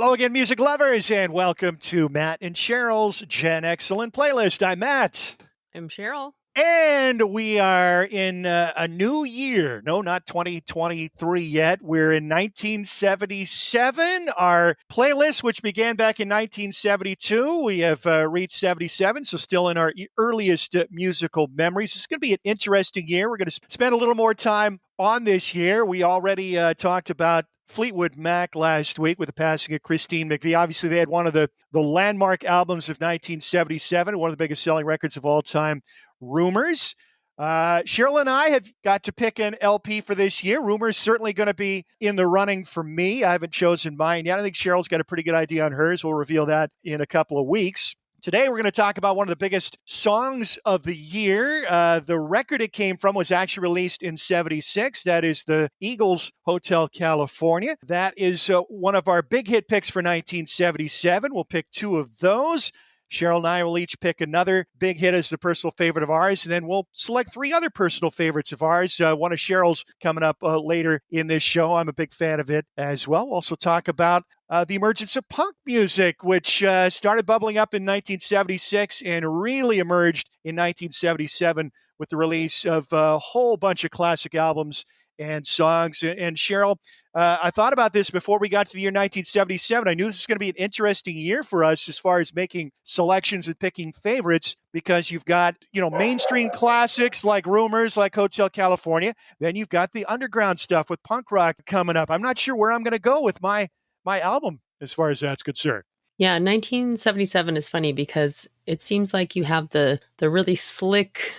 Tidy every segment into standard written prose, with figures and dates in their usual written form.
Hello again, music lovers, and welcome to Matt and Cheryl's Gen Excellent Playlist. I'm Matt. I'm Sheryl. And we are in a new year. No, not 2023 yet. We're in 1977. Our playlist, which began back in 1972, we have reached 77, so still in our earliest musical memories. It's going to be an interesting year. We're going to spend a little more time on this year. We already talked about Fleetwood Mac last week with the passing of Christine McVie. Obviously, they had one of the landmark albums of 1977, one of the biggest selling records of all time, Rumors. Sheryl and I have got to pick an LP for this year. Rumors certainly going to be in the running for me. I haven't chosen mine yet. I think Cheryl's got a pretty good idea on hers. We'll reveal that in a couple of weeks. Today, we're going to talk about one of the biggest songs of the year. The record it came from was actually released in 76. That is the Eagles' Hotel California. That is one of our big hit picks for 1977. We'll pick two of those. Sheryl and I will each pick another big hit as the personal favorite of ours, and then we'll select three other personal favorites of ours. One of Cheryl's coming up later in this show. I'm a big fan of it as well. We'll also talk about the emergence of punk music, which started bubbling up in 1976 and really emerged in 1977 with the release of a whole bunch of classic albums and songs. And Sheryl, I thought about this before we got to the year 1977. I knew this is going to be an interesting year for us as far as making selections and picking favorites, because you've got, mainstream classics like Rumors, like Hotel California. Then you've got the underground stuff with punk rock coming up. I'm not sure where I'm going to go with my album as far as that's concerned. Yeah, 1977 is funny because it seems like you have the really slick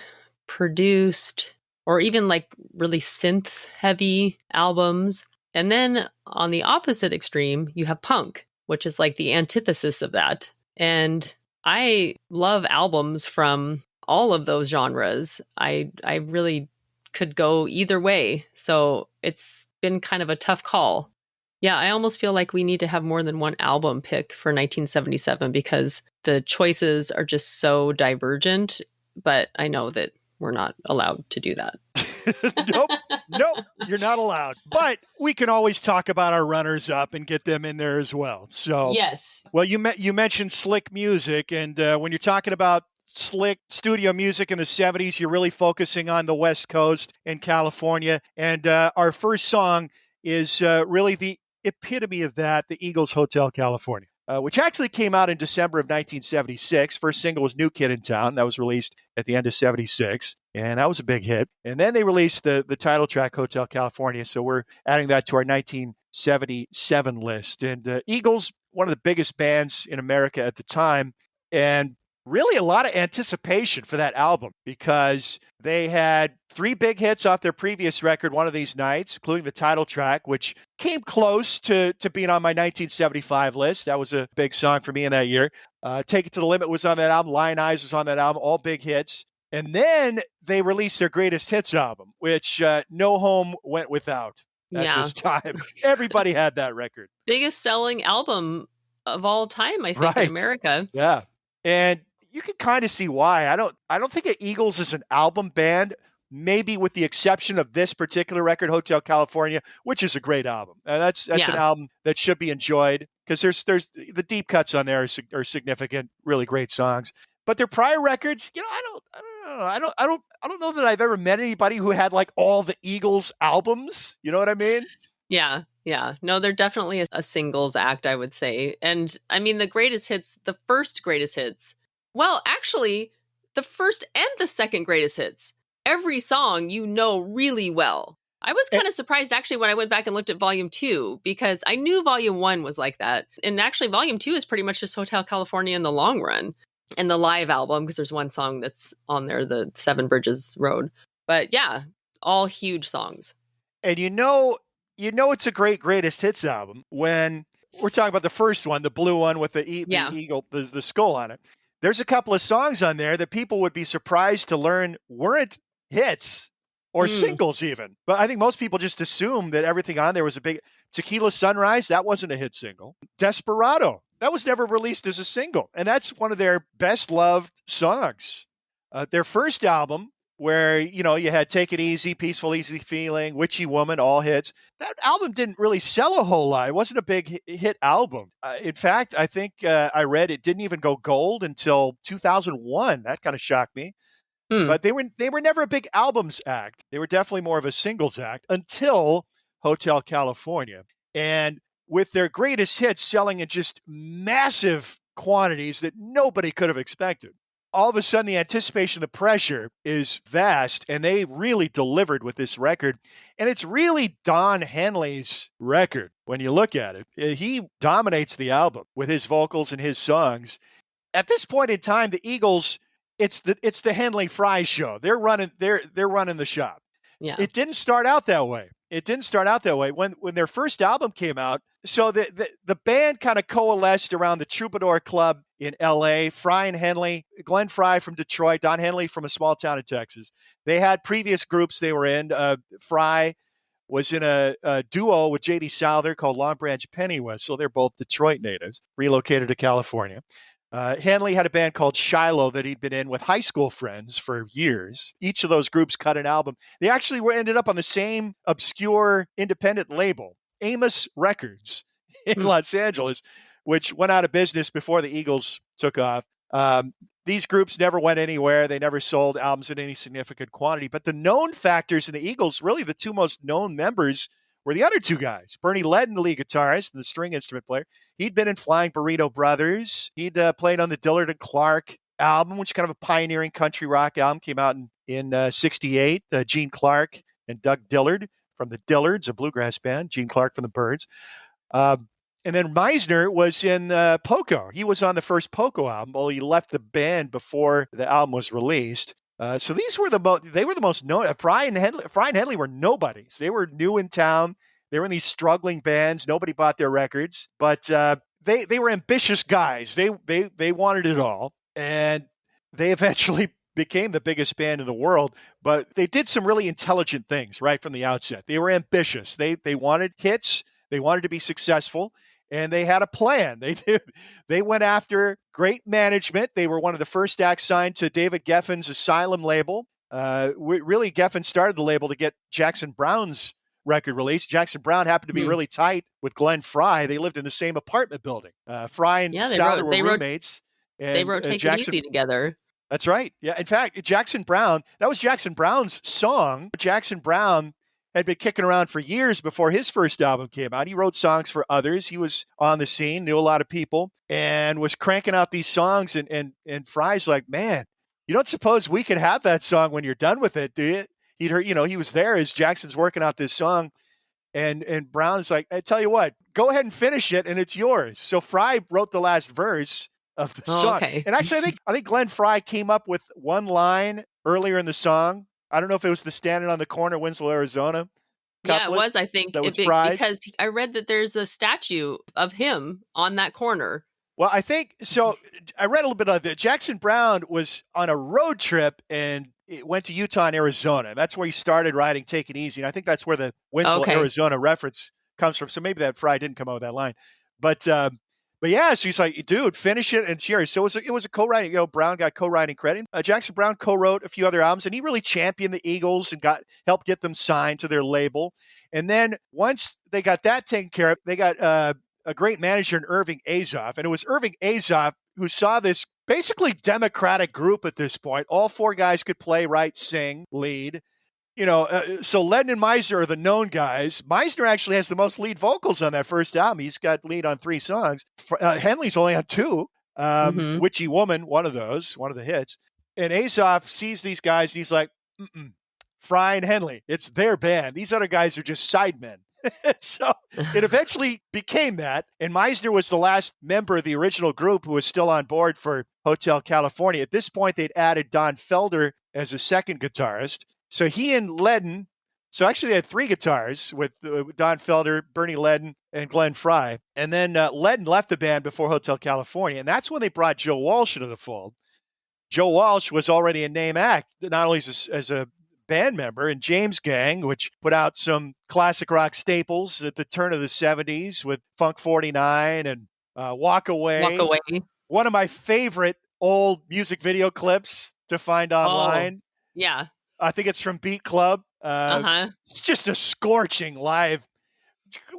produced or even like really synth heavy albums. And then on the opposite extreme, you have punk, which is like the antithesis of that. And I love albums from all of those genres. I really could go either way. So it's been kind of a tough call. Yeah, I almost feel like we need to have more than one album pick for 1977 because the choices are just so divergent. But I know that we're not allowed to do that. Nope, you're not allowed. But we can always talk about our runners up and get them in there as well. So yes. Well, you mentioned slick music, and when you're talking about slick studio music in the 70s, you're really focusing on the West Coast and California. And our first song is really the epitome of that, the Eagles' Hotel California, which actually came out in December of 1976. First single was New Kid in Town. That was released at the end of 76. And that was a big hit. And then they released the title track, Hotel California. So we're adding that to our 1977 list. And Eagles, one of the biggest bands in America at the time. And really a lot of anticipation for that album because they had three big hits off their previous record, One of These Nights, including the title track, which came close to being on my 1975 list. That was a big song for me in that year. Take It to the Limit was on that album. Lion Eyes was on that album. All big hits. And then they released their greatest hits album, which No Home Went Without at this time. Everybody had that record. Biggest selling album of all time, I think, in America. Yeah. And you can kind of see why. I don't think of Eagles as an album band, maybe with the exception of this particular record, Hotel California, which is a great album. And that's an album that should be enjoyed because there's the deep cuts on there are significant, really great songs. But their prior records, I don't know that I've ever met anybody who had like all the Eagles albums. You know what I mean? Yeah. No, they're definitely a singles act, I would say. And I mean, the greatest hits, the first greatest hits. Well, actually, the first and the second greatest hits. Every song you know really well. I was kind of surprised actually when I went back and looked at Volume 2 because I knew Volume 1 was like that. And actually Volume 2 is pretty much just Hotel California in the long run. And the live album, because there's one song that's on there, the Seven Bridges Road. But yeah, all huge songs. And you know it's a greatest hits album when we're talking about the first one, the blue one with the eagle, the skull on it. There's a couple of songs on there that people would be surprised to learn weren't hits or singles even. But I think most people just assume that everything on there was a big Tequila Sunrise. That wasn't a hit single. Desperado. That was never released as a single. And that's one of their best loved songs. Their first album where, you had Take It Easy, Peaceful Easy Feeling, Witchy Woman, all hits. That album didn't really sell a whole lot. It wasn't a big hit album. In fact, I think I read it didn't even go gold until 2001. That kind of shocked me. Hmm. But they were never a big albums act. They were definitely more of a singles act until Hotel California. And with their greatest hits selling in just massive quantities that nobody could have expected, all of a sudden the anticipation, the pressure is vast, and they really delivered with this record. And it's really Don Henley's record when you look at it. He dominates the album with his vocals and his songs. At this point in time, the Eagles, it's the Henley Fry show. They're running the shop. Yeah. It didn't start out that way. When their first album came out. So the band kind of coalesced around the Troubadour Club in L.A. Fry and Henley, Glenn Fry from Detroit, Don Henley from a small town in Texas. They had previous groups they were in. Fry was in a duo with J.D. Souther called Long Branch Pennywhistle. They're both Detroit natives, relocated to California. Henley had a band called Shiloh that he'd been in with high school friends for years. Each of those groups cut an album. They actually ended up on the same obscure independent label, Amos Records in Los Angeles, which went out of business before the Eagles took off. These groups never went anywhere. They never sold albums in any significant quantity. But the known factors in the Eagles, really the two most known members, were the other two guys. Bernie Ledden, the lead guitarist and the string instrument player. He'd been in Flying Burrito Brothers. He'd played on the Dillard and Clark album, which is kind of a pioneering country rock album, came out in 68. Gene Clark and Doug Dillard from the Dillards, a bluegrass band. Gene Clark from the Byrds. And then Meisner was in Poco. He was on the first Poco album, although he left the band before the album was released. So these were the most known. Fry and Henley were nobodies. They were new in town. They were in these struggling bands. Nobody bought their records, but they were ambitious guys. They wanted it all, and they eventually became the biggest band in the world. But they did some really intelligent things right from the outset. They were ambitious. They wanted hits. They wanted to be successful. And they had a plan. They went after great management. They were one of the first acts signed to David Geffen's Asylum label. Really, Geffen started the label to get Jackson Browne's record released. Jackson Browne happened to be really tight with Glenn Fry. They lived in the same apartment building. Fry and Souther were roommates. They wrote Take It Easy together. That's right. Yeah. In fact, Jackson Browne, that was Jackson Browne's song. Jackson Browne had been kicking around for years before his first album came out. He wrote songs for others. He was on the scene, knew a lot of people, and was cranking out these songs. And Fry's like, man, you don't suppose we could have that song when you're done with it, do you? He'd heard, he was there as Jackson's working out this song. And Brown is like, I tell you what, go ahead and finish it, and it's yours. So Fry wrote the last verse of the song. Okay. And actually, I think Glenn Fry came up with one line earlier in the song. I don't know if it was the Standing on the Corner, Winslow, Arizona couplet. Yeah, it was, I think. That was Fry's. Because I read that there's a statue of him on that corner. Well, I think, so I read a little bit of that. Jackson Browne was on a road trip and went to Utah and Arizona. That's where he started writing Take It Easy. And I think that's where the Winslow, Arizona reference comes from. So maybe that Fry didn't come out with that line. But yeah, so he's like, dude, finish it and it's yours. So it was a co-writing. Brown got co-writing credit. Jackson Browne co-wrote a few other albums, and he really championed the Eagles and helped get them signed to their label. And then once they got that taken care of, they got a great manager in Irving Azoff. And it was Irving Azoff who saw this basically democratic group at this point. All four guys could play, write, sing, lead. So Ledden and Meisner are the known guys. Meisner actually has the most lead vocals on that first album. He's got lead on 3 songs. Henley's only on 2. Witchy Woman, one of the hits. And Azoff sees these guys, and he's like, Fry and Henley, it's their band. These other guys are just sidemen. So it eventually became that. And Meisner was the last member of the original group who was still on board for Hotel California. At this point, they'd added Don Felder as a second guitarist. So he and Ledden, so actually they had 3 guitars with Don Felder, Bernie Ledden, and Glenn Fry. And then Ledden left the band before Hotel California. And that's when they brought Joe Walsh into the fold. Joe Walsh was already a name act, not only as a band member in James Gang, which put out some classic rock staples at the turn of the 70s with Funk 49 and Walk Away. Walk Away. One of my favorite old music video clips to find online. Oh, yeah. I think it's from Beat Club. Uh-huh. It's just a scorching live.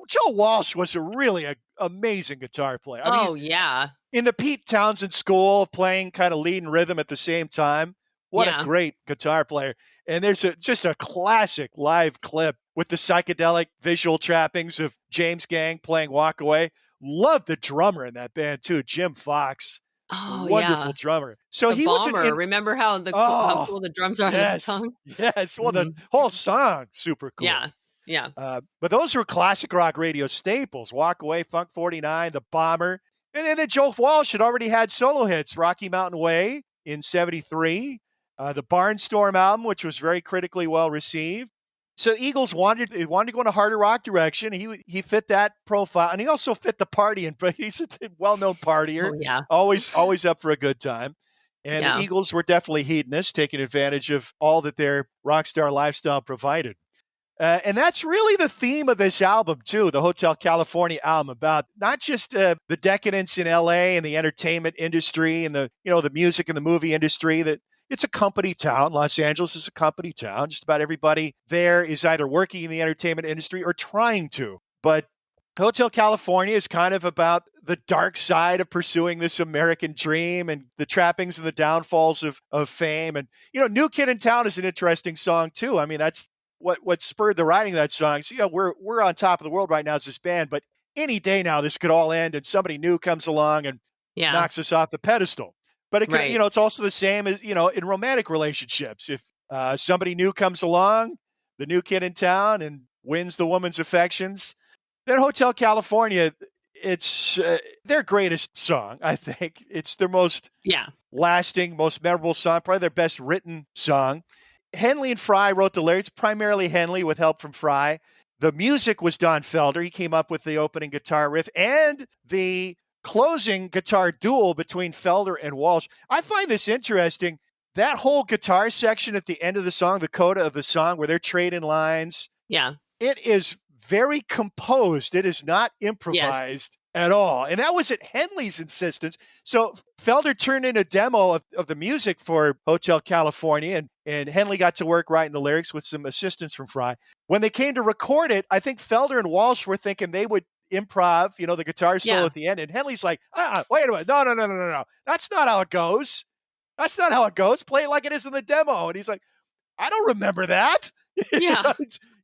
Joe Walsh was a amazing guitar player. I mean, Oh, yeah. in the Pete Townsend school, playing kind of lead and rhythm at the same time. What a Yeah. great guitar player. And there's just a classic live clip with the psychedelic visual trappings of James Gang playing Walk Away. Love the drummer in that band too, Jim Fox. Oh, Wonderful yeah. drummer. So The he was Bomber. Remember how oh, cool the drums are in that yes, song? yes. Well, the Mhm. whole song, super cool. Yeah. Yeah. But those were classic rock radio staples. Walk Away, Funk 49, The Bomber. And then Joe Walsh had already had solo hits, Rocky Mountain Way in 73, the Barnstorm album, which was very critically well received. So Eagles wanted to go in a harder rock direction. He fit that profile, and he also fit the partying, but he's a well-known partier, Oh, yeah. always up for a good time. And the Yeah. Eagles were definitely hedonists, taking advantage of all that their rock star lifestyle provided. And that's really the theme of this album, too, the Hotel California album, about not just the decadence in LA and the entertainment industry and the music and the movie industry. That it's a company town. Los Angeles is a company town. Just about everybody there is either working in the entertainment industry or trying to. But Hotel California is kind of about the dark side of pursuing this American dream and the trappings and the downfalls of fame. And, New Kid in Town is an interesting song, too. I mean, that's what spurred the writing of that song. So, we're on top of the world right now as this band, but any day now this could all end and somebody new comes along and Yeah. knocks us off the pedestal. But it could, Right. it's also the same as, in romantic relationships. If somebody new comes along, the new kid in town, and wins the woman's affections, then Hotel California, it's their greatest song, I think. It's their most Yeah. lasting, most memorable song, probably their best written song. Henley and Fry wrote the lyrics, primarily Henley with help from Fry. The music was Don Felder. He came up with the opening guitar riff and the closing guitar duel between Felder and Walsh. I find this interesting. That whole guitar section at the end of the song, the coda of the song where they're trading lines, Yeah. it is very composed. It is not Yes. improvised at all. And that was at Henley's insistence. So Felder turned in a demo of the music for Hotel California, and Henley got to work writing the lyrics with some assistance from Fry. When they came to record it, I think Felder and Walsh were thinking they would improv, the guitar solo Yeah. at the end. And Henley's like, wait a minute. No. That's not how it goes. That's not how it goes. Play it like it is in the demo. And he's like, I don't remember that. Yeah.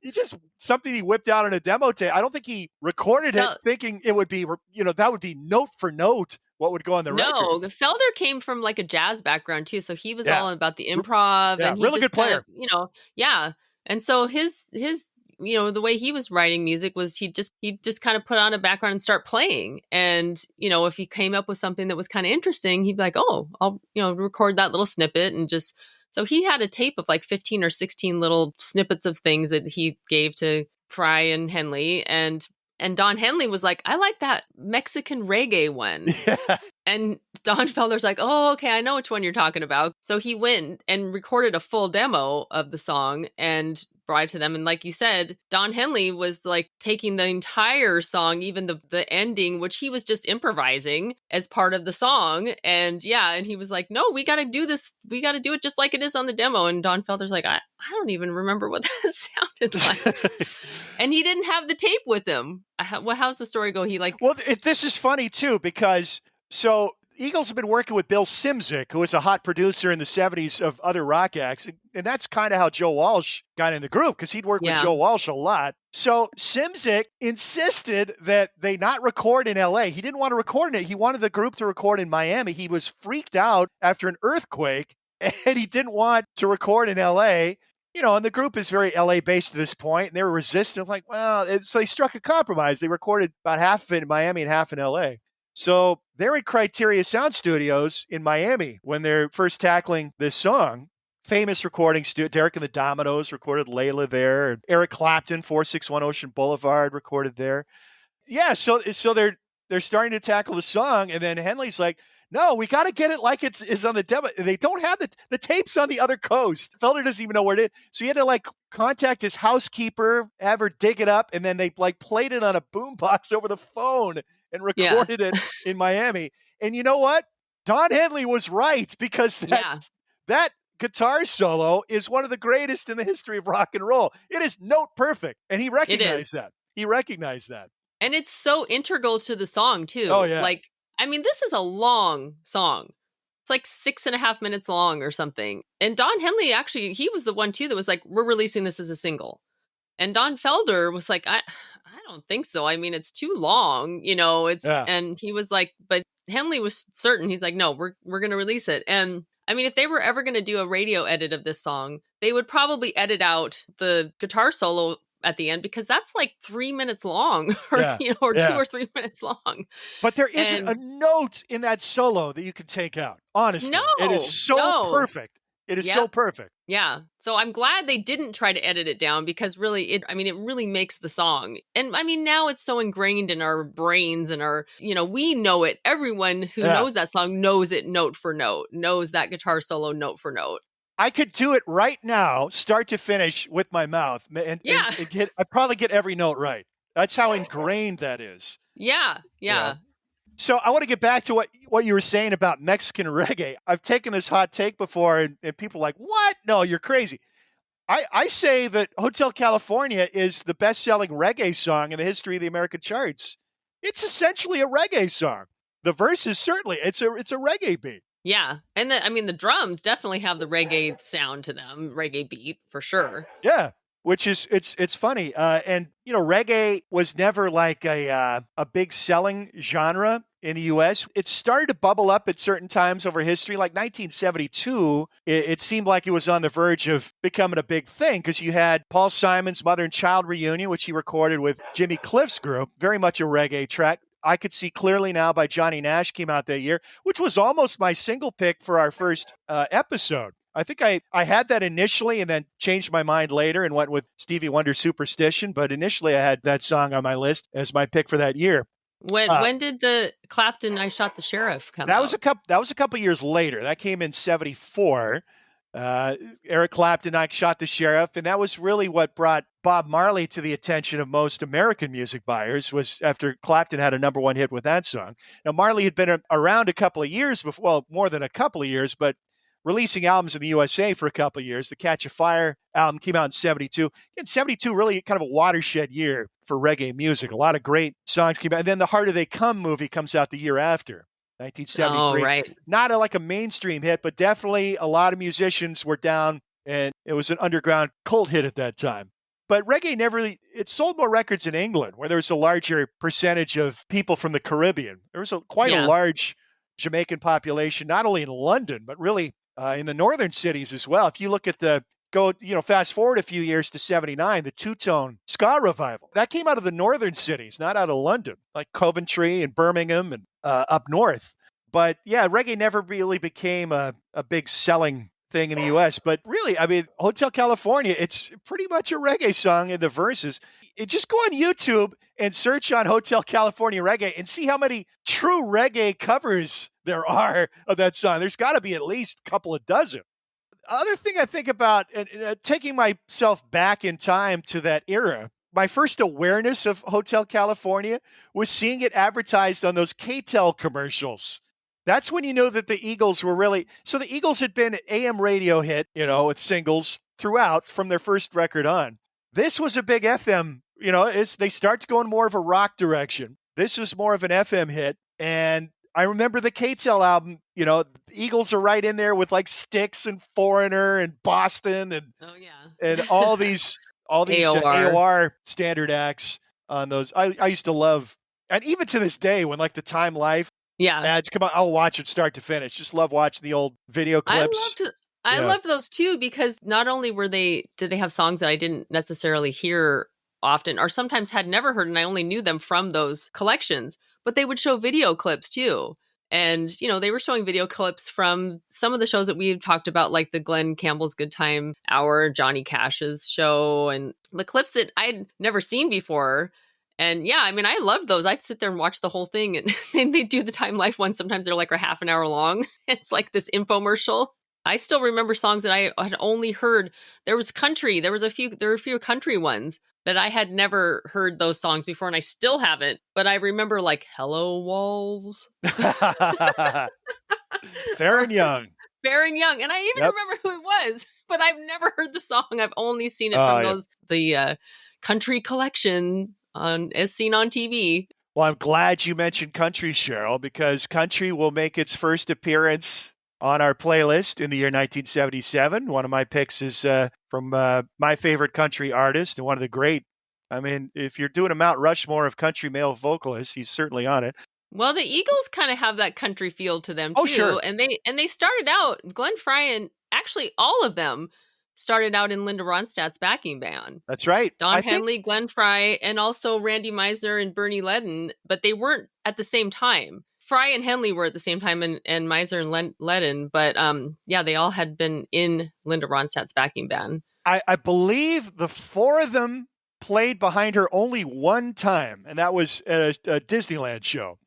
He just something he whipped out on a demo tape. I don't think he recorded it thinking it would be, that would be note for note what would go on the record. No, Felder came from like a jazz background too, so he was all about the improv and he really just good player. Yeah. And so his the way he was writing music was he just kind of put on a background and start playing. And if he came up with something that was kind of interesting, he'd be like, "Oh, I'll record that little snippet," and just so he had a tape of like 15 or 16 little snippets of things that he gave to Fry and Henley. And Don Henley was like, I like that Mexican reggae one. Yeah. And Don Felder's like, oh, okay, I know which one you're talking about. So he went and recorded a full demo of the song and brought it to them. And like you said, Don Henley was like taking the entire song, even the ending, which he was just improvising as part of the song. And and he was like, no, we got to do this. We got to do it just like it is on the demo. And Don Felder's like, I don't even remember what that sounded like. And he didn't have the tape with him. How's the story go? This is funny too, because Eagles have been working with Bill Szymczyk, who was a hot producer in the 70s of other rock acts. And that's kind of how Joe Walsh got in the group, because he'd worked with Joe Walsh a lot. So Szymczyk insisted that they not record in LA. He didn't want to record in it. He wanted the group to record in Miami. He was freaked out after an earthquake, and he didn't want to record in LA. And the group is very LA based at this point, and they were resistant. Like, so they struck a compromise. They recorded about half of it in Miami and half in LA. So they're at Criteria Sound Studios in Miami when they're first tackling this song. Famous recording studio. Derek and the Dominoes recorded Layla there. And Eric Clapton, 461 Ocean Boulevard, recorded there. Yeah, so they're starting to tackle the song, and then Henley's like, no, we got to get it like it's on the demo. They don't have the tapes on the other coast. Felder doesn't even know where it is. So he had to contact his housekeeper, have her dig it up, and then they played it on a boombox over the phone and recorded it in Miami. And you know what? Don Henley was right, because that guitar solo is one of the greatest in the history of rock and roll. It is note perfect. And he It is. recognized that. He recognized that. And it's so integral to the song, Oh, too. yeah. Like, I mean, this is a long song. It's like 6.5 minutes long or something. And Don Henley, actually, he was the one, too, that was like, we're releasing this as a single. And Don Felder was like, I don't think so. I mean, it's too long, Yeah. and he was like, but Henley was certain. He's like, no, we're going to release it. And I mean, if they were ever going to do a radio edit of this song, they would probably edit out the guitar solo at the end, because that's like 3 minutes long, or, Yeah. or Yeah. 2 or 3 minutes long. But there isn't a note in that solo that you can take out. Honestly, it is so perfect. It is so perfect. Yeah. So I'm glad they didn't try to edit it down, because really, it really makes the song. And I mean, now it's so ingrained in our brains and our, we know it. Everyone who knows that song knows it note for note, knows that guitar solo note for note. I could do it right now, start to finish, with my mouth, and I'd probably get every note right. That's how ingrained that is. Yeah. So I want to get back to what you were saying about Mexican reggae. I've taken this hot take before, and people are like, what? No, you're crazy. I say that Hotel California is the best-selling reggae song in the history of the American charts. It's essentially a reggae song. The verses, certainly, it's a reggae beat. Yeah. And the drums definitely have the reggae sound to them, reggae beat, for sure. Yeah. Which is, it's funny. And, reggae was never like a big selling genre in the U.S. It started to bubble up at certain times over history. Like 1972, it seemed like it was on the verge of becoming a big thing, because you had Paul Simon's Mother and Child Reunion, which he recorded with Jimmy Cliff's group, very much a reggae track. I Could See Clearly Now by Johnny Nash came out that year, which was almost my single pick for our first episode. I think I had that initially and then changed my mind later and went with Stevie Wonder's Superstition. But initially I had that song on my list as my pick for that year. When did the Clapton I Shot the Sheriff come out? That was a couple years later. That came in 1974. Eric Clapton, I Shot the Sheriff. And that was really what brought Bob Marley to the attention of most American music buyers, was after Clapton had a number one hit with that song. Now, Marley had been around a couple of years before, well, more than a couple of years, but releasing albums in the USA for a couple of years. The Catch a Fire album came out in 1972. In 1972, really kind of a watershed year for reggae music. A lot of great songs came out. And then the Harder They Come movie comes out the year after, 1973. Oh, right. Not like a mainstream hit, but definitely a lot of musicians were down, and it was an underground cult hit at that time. But reggae it sold more records in England, where there was a larger percentage of people from the Caribbean. There was quite a large Jamaican population, not only in London, but really in the northern cities as well. If you look at fast forward a few years to 1979, the two-tone ska revival, that came out of the northern cities, not out of London, like Coventry and Birmingham and up north. But yeah, reggae never really became a big selling thing in the U.S. But really, Hotel California, it's pretty much a reggae song in the verses. Just go on YouTube and search on Hotel California Reggae and see how many true reggae covers there are of that song. There's got to be at least a couple of dozen. Other thing I think about, taking myself back in time to that era, my first awareness of Hotel California was seeing it advertised on those K-Tel commercials. That's when you know that the Eagles were really... So the Eagles had been an AM radio hit, with singles throughout from their first record on. This was a big FM, they start to go in more of a rock direction. This was more of an FM hit. And I remember the K-Tel album, the Eagles are right in there with like Styx and Foreigner and Boston and and all these AOR standard acts on those. I used to love, and even to this day, when like the Time Life ads come out, I'll watch it start to finish. Just love watching the old video clips. I loved those too, because not only did they have songs that I didn't necessarily hear often, or sometimes had never heard, and I only knew them from those collections, but they would show video clips too. And, they were showing video clips from some of the shows that we've talked about, like the Glenn Campbell's Good Time Hour, Johnny Cash's show, and the clips that I'd never seen before. And yeah, I loved those. I'd sit there and watch the whole thing, and they do the Time Life ones. Sometimes they're like a half an hour long. It's like this infomercial. I still remember songs that I had only heard. There was country. There were a few country ones that I had never heard those songs before, and I still haven't. But I remember like Hello Walls. Fair and Young. Fair and Young, and I even Yep. remember who it was, but I've never heard the song. I've only seen it Oh, from yeah. the country collection on as seen on TV. Well, I'm glad you mentioned country, Cheryl, because country will make its first appearance on our playlist in the year 1977. One of my picks is from my favorite country artist and one of the great. I mean, if you're doing a Mount Rushmore of country male vocalists, he's certainly on it. Well, the Eagles kind of have that country feel to them Oh, too, sure. and they started out. Glenn Frey and actually all of them started out in Linda Ronstadt's backing band. That's right. Don I think Henley, Glenn Frey, and also Randy Meisner and Bernie Ledden, but they weren't at the same time. Frey and Henley were at the same time, and Meisner and Ledden, but yeah, they all had been in Linda Ronstadt's backing band. I believe the four of them played behind her only one time, and that was at a Disneyland show.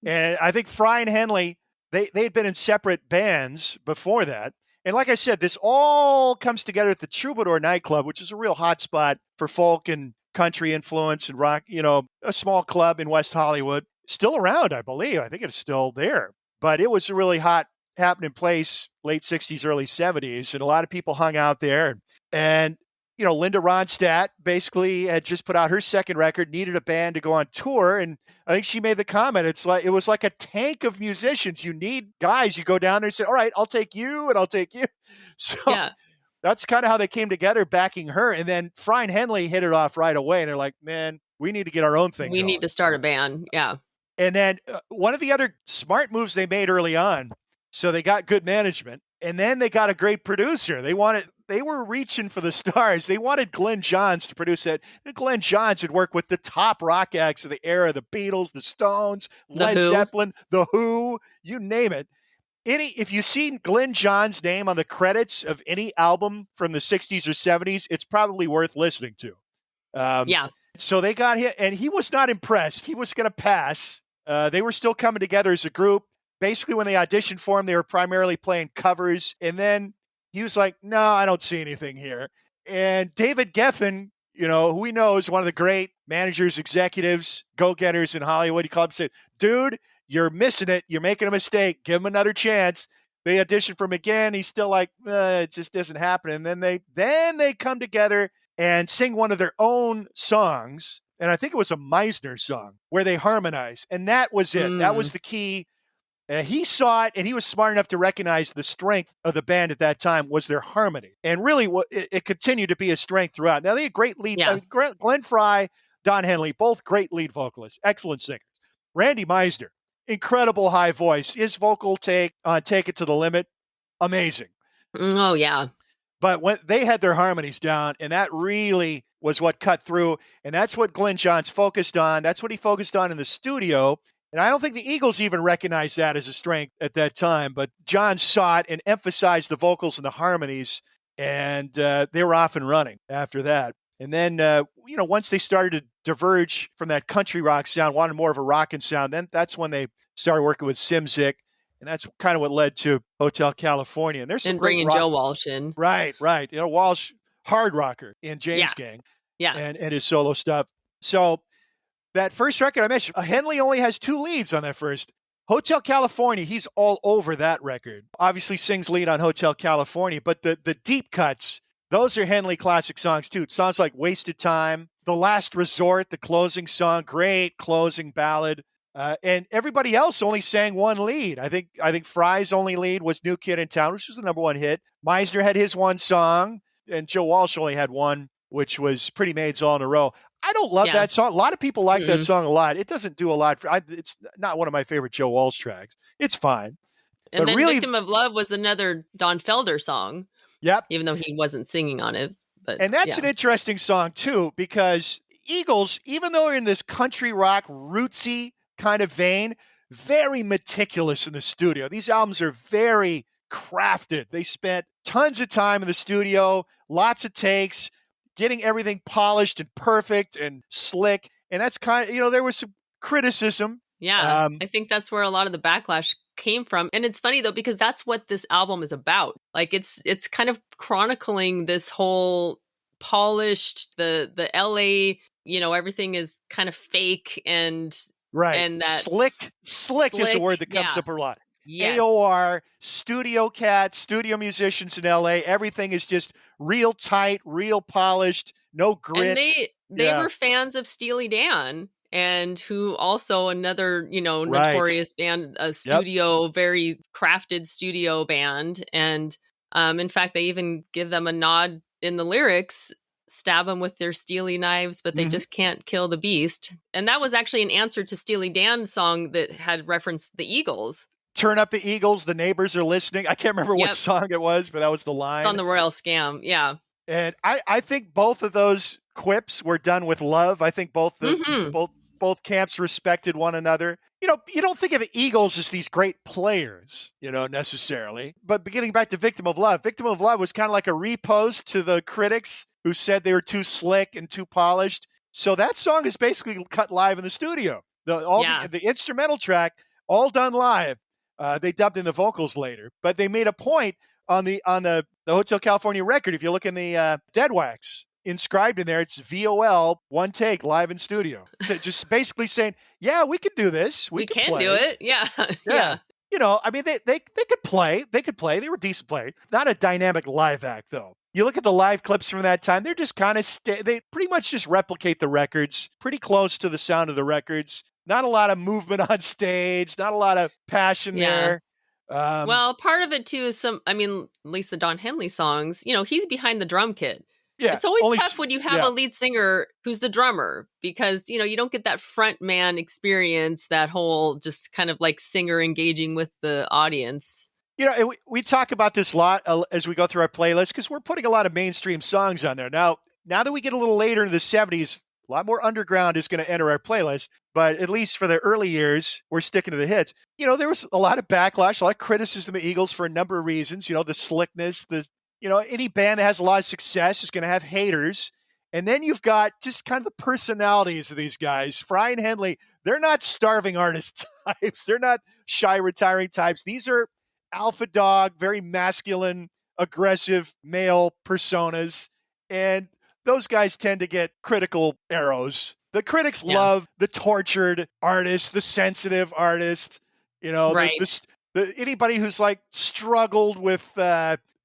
And I think Fry and Henley, they'd been in separate bands before that. And like I said, this all comes together at the Troubadour nightclub, which is a real hot spot for folk and country influence and rock, a small club in West Hollywood. Still around, I believe. I think it's still there. But it was a really hot happening place, late 60s, early 70s. And a lot of people hung out there. And Linda Ronstadt basically had just put out her second record, needed a band to go on tour. And I think she made the comment, it was like a tank of musicians. You need guys. You go down there and say, all right, I'll take you and I'll take you. So Yeah, that's kind of how they came together backing her. And then Fry and Henley hit it off right away. And they're like, man, we need to get our own thing we need going. to start a band. Yeah. And then one of the other smart moves they made early on, so they got good management, and then they got a great producer. They were reaching for the stars. They wanted Glenn Johns to produce it. And Glenn Johns had worked with the top rock acts of the era, the Beatles, the Stones, Led Zeppelin, The Who, you name it. If you've seen Glenn Johns' name on the credits of any album from the 60s or 70s, it's probably worth listening to. Yeah. So they got him, and he was not impressed. He was going to pass. They were still coming together as a group. Basically, when they auditioned for him, they were primarily playing covers. And then he was like, no, I don't see anything here. And David Geffen, who we know is one of the great managers, executives, go-getters in Hollywood, he called him and said, dude, you're missing it. You're making a mistake. Give him another chance. They auditioned for him again. He's still like, it just doesn't happen. And then they come together and sing one of their own songs. And I think it was a Meisner song where they harmonize. And that was it. That was the key. He saw it, and he was smart enough to recognize the strength of the band at that time was their harmony. And really, it continued to be a strength throughout. Now, they had great lead. Yeah. Glenn Frey, Don Henley, both great lead vocalists, excellent singers. Randy Meisner, incredible high voice. His vocal take on Take It to the Limit, amazing. Oh, yeah. But when they had their harmonies down, and that really was what cut through. And that's what Glenn Johns focused on. That's what he focused on in the studio. And I don't think the Eagles even recognized that as a strength at that time. But Johns saw it and emphasized the vocals and the harmonies. And they were off and running after that. And then, once they started to diverge from that country rock sound, wanted more of a rockin' sound, then that's when they started working with Simzik. And that's kind of what led to Hotel California. And there's some great bringing Joe Walsh in. Right. Walsh, hard rocker in James Gang. Yeah. And his solo stuff. So that first record I mentioned, Henley only has two leads on that first. Hotel California, he's all over that record. Obviously sings lead on Hotel California, but the deep cuts, those are Henley classic songs too. Songs like Wasted Time, The Last Resort, the closing song, great closing ballad. And everybody else only sang one lead. I think Fry's only lead was New Kid in Town, which was the number one hit. Meisner had his one song, and Joe Walsh only had one, which was Pretty Maids All in a Row. I don't love that song. A lot of people like that song a lot. It doesn't do a lot. It's not one of my favorite Joe Walsh tracks. It's fine. And but then really, Victim of Love was another Don Felder song. Yep. Even though he wasn't singing on it. And that's an interesting song, too, because Eagles, even though they're in this country rock, rootsy kind of vein, very meticulous in the studio. These albums are very crafted. They spent tons of time in the studio, lots of takes, getting everything polished and perfect and slick. And that's kind of, there was some criticism. Yeah, I think that's where a lot of the backlash came from. And it's funny, though, because that's what this album is about. Like, it's kind of chronicling this whole polished, the LA, everything is kind of fake and right. And that slick is a word that comes up a lot. Yes. AOR, studio cats, studio musicians in LA. Everything is just real tight, real polished, no And grit. they Yeah, were fans of Steely Dan, and who also another, right. notorious band, a Yep. studio, very crafted studio band. And in fact, they even give them a nod in the lyrics, stab them with their steely knives, but they Hmm. just can't kill the beast. And that was actually an answer to Steely Dan's song that had referenced the Eagles. Turn up the Eagles. The neighbors are listening. I can't remember what Yep. song it was, but that was the It's on line. the Royal Scam. Yeah. And I think both of those quips were done with love. I think Hmm. both camps respected one another. You don't think of the Eagles as these great players, necessarily. But getting back to Victim of Love was kind of like a repost to the critics who said they were too slick and too polished. So that song is basically cut live in the studio. Yeah. The instrumental track, all done live. They dubbed in the vocals later, but they made a point on the Hotel California record. If you look in the Dead Wax, inscribed in there, it's VOL, one take, live in studio. So just basically saying, yeah, we could do this. We We could can do play. it. Yeah. Yeah. Yeah. I mean, they could play. They could play. They were decent players. Not a dynamic live act, though. You look at the live clips from that time, they're just kind of, they pretty much just replicate the records, pretty close to the sound of the records. Not a lot of movement on stage, not a lot of passion Yeah. there. Um, Well, part of it too is I mean, at least the Don Henley songs, he's behind the drum kit. yeah, It's always only, tough when you have yeah. a lead singer who's the drummer because, you don't get that front man experience, that whole just kind of like singer engaging with the audience. We talk about this a lot as we go through our playlist because we're putting a lot of mainstream songs on there. Now that we get a little later into the 70s, a lot more underground is going to enter our playlist. But at least for the early years, we're sticking to the hits. There was a lot of backlash, a lot of criticism of Eagles for a number of reasons. The slickness, any band that has a lot of success is going to have haters. And then you've got just kind of the personalities of these guys. Fry and Henley, they're not starving artist types. They're not shy, retiring types. These are alpha dog, very masculine, aggressive male personas. And those guys tend to get critical arrows. The critics Yeah. love the tortured artist, the sensitive artist, Right. anybody who's like struggled with